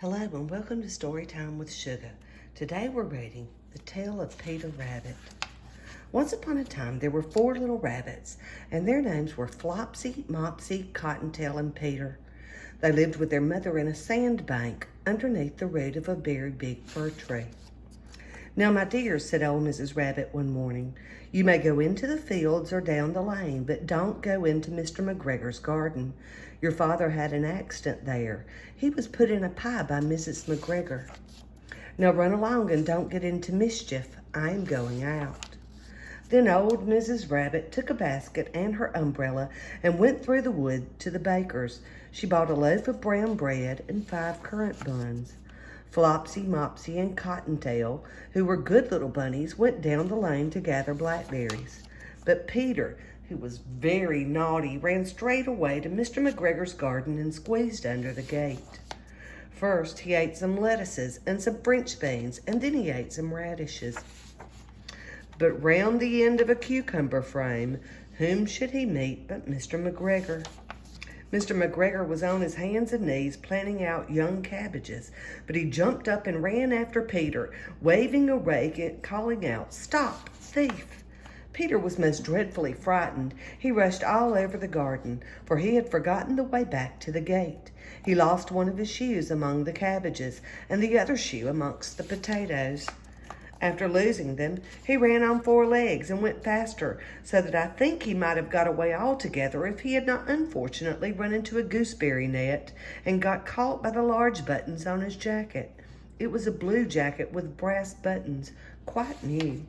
Hello and welcome to Storytime with Sugar. Today we're reading The Tale of Peter Rabbit. Once upon a time there were 4 little rabbits, and their names were Flopsy, Mopsy, Cottontail, and Peter. They lived with their mother in a sand bank underneath the root of a very big fir tree. "Now, my dears," said old Mrs. Rabbit one morning, "you may go into the fields or down the lane, but don't go into Mr. McGregor's garden. Your father had an accident there. He was put in a pie by Mrs. McGregor. Now run along and don't get into mischief. I am going out." Then old Mrs. Rabbit took a basket and her umbrella and went through the wood to the baker's. She bought a loaf of brown bread and 5 currant buns. Flopsy, Mopsy, and Cottontail, who were good little bunnies, went down the lane to gather blackberries. But Peter, who was very naughty, ran straight away to Mr. McGregor's garden and squeezed under the gate. First, he ate some lettuces and some French beans, and then he ate some radishes. But round the end of a cucumber frame, whom should he meet but Mr. McGregor? Mr. McGregor was on his hands and knees planting out young cabbages, but he jumped up and ran after Peter, waving a rake and calling out, "Stop, thief!" Peter was most dreadfully frightened. He rushed all over the garden, for he had forgotten the way back to the gate. He lost one of his shoes among the cabbages, and the other shoe amongst the potatoes. After losing them, he ran on 4 legs and went faster, so that I think he might have got away altogether if he had not unfortunately run into a gooseberry net and got caught by the large buttons on his jacket. It was a blue jacket with brass buttons, quite new.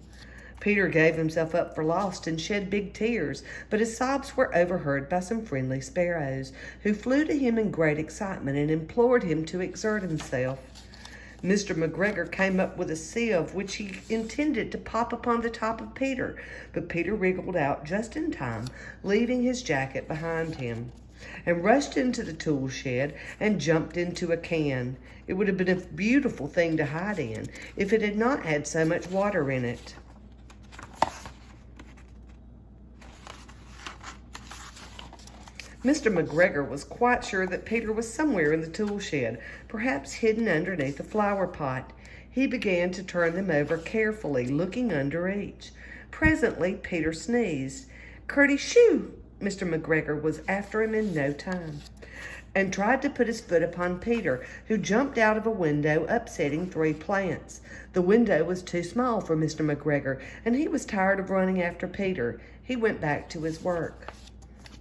Peter gave himself up for lost and shed big tears, but his sobs were overheard by some friendly sparrows, who flew to him in great excitement and implored him to exert himself. Mr. McGregor came up with a sieve which he intended to pop upon the top of Peter, but Peter wriggled out just in time, leaving his jacket behind him, and rushed into the tool shed and jumped into a can. It would have been a beautiful thing to hide in if it had not had so much water in it. Mr. McGregor was quite sure that Peter was somewhere in the tool shed, perhaps hidden underneath a flower pot. He began to turn them over carefully, looking under each. Presently, Peter sneezed. "Curdy, shoo!" Mr. McGregor was after him in no time, and tried to put his foot upon Peter, who jumped out of a window, upsetting 3 plants. The window was too small for Mr. McGregor, and he was tired of running after Peter. He went back to his work.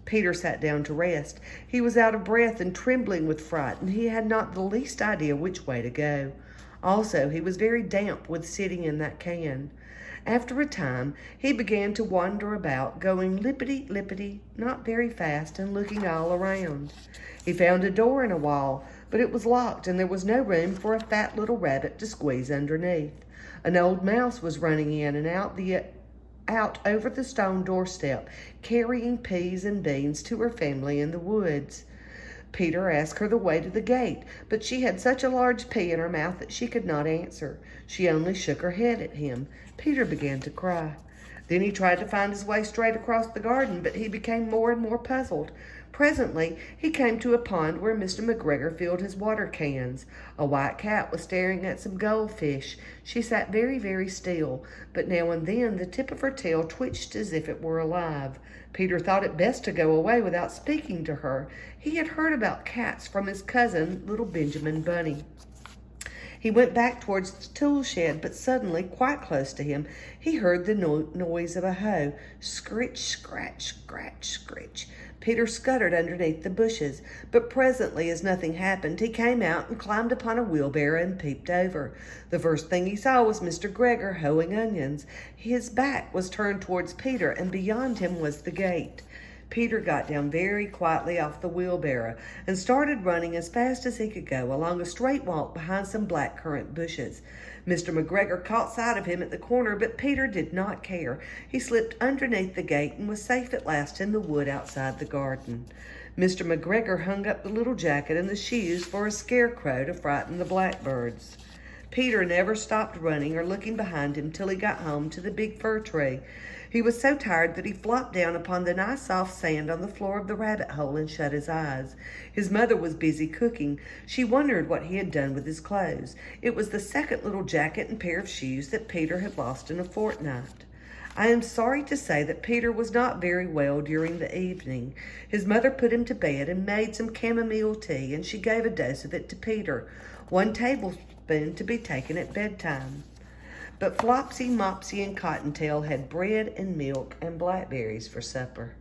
Peter sat down to rest. He was out of breath and trembling with fright, and he had not the least idea which way to go. Also, he was very damp with sitting in that can. After a time, he began to wander about, going lippity-lippity, not very fast, and looking all around. He found a door in a wall, but it was locked, and there was no room for a fat little rabbit to squeeze underneath. An old mouse was running in and out over the stone doorstep, carrying peas and beans to her family in the woods. Peter asked her the way to the gate, but she had such a large pea in her mouth that she could not answer. She only shook her head at him. Peter began to cry. Then he tried to find his way straight across the garden, but he became more and more puzzled. Presently, he came to a pond where Mr. McGregor filled his water cans. A white cat was staring at some goldfish. She sat very, very still, but now and then the tip of her tail twitched as if it were alive. Peter thought it best to go away without speaking to her. He had heard about cats from his cousin, little Benjamin Bunny. He went back towards the tool shed, but suddenly, quite close to him, he heard the noise of a hoe. Scritch, scratch, scratch, scritch. Peter scuttered underneath the bushes, but presently, as nothing happened, he came out and climbed upon a wheelbarrow and peeped over. The first thing he saw was Mr. McGregor hoeing onions. His back was turned towards Peter, and beyond him was the gate. Peter got down very quietly off the wheelbarrow and started running as fast as he could go along a straight walk behind some blackcurrant bushes. Mr. McGregor caught sight of him at the corner, but Peter did not care. He slipped underneath the gate and was safe at last in the wood outside the garden. Mr. McGregor hung up the little jacket and the shoes for a scarecrow to frighten the blackbirds. Peter never stopped running or looking behind him till he got home to the big fir tree. He was so tired that he flopped down upon the nice soft sand on the floor of the rabbit hole and shut his eyes. His mother was busy cooking. She wondered what he had done with his clothes. It was the second little jacket and pair of shoes that Peter had lost in a fortnight. I am sorry to say that Peter was not very well during the evening. His mother put him to bed and made some chamomile tea, and she gave a dose of it to Peter, 1 tablespoon to be taken at bedtime. But Flopsy, Mopsy, and Cottontail had bread and milk and blackberries for supper.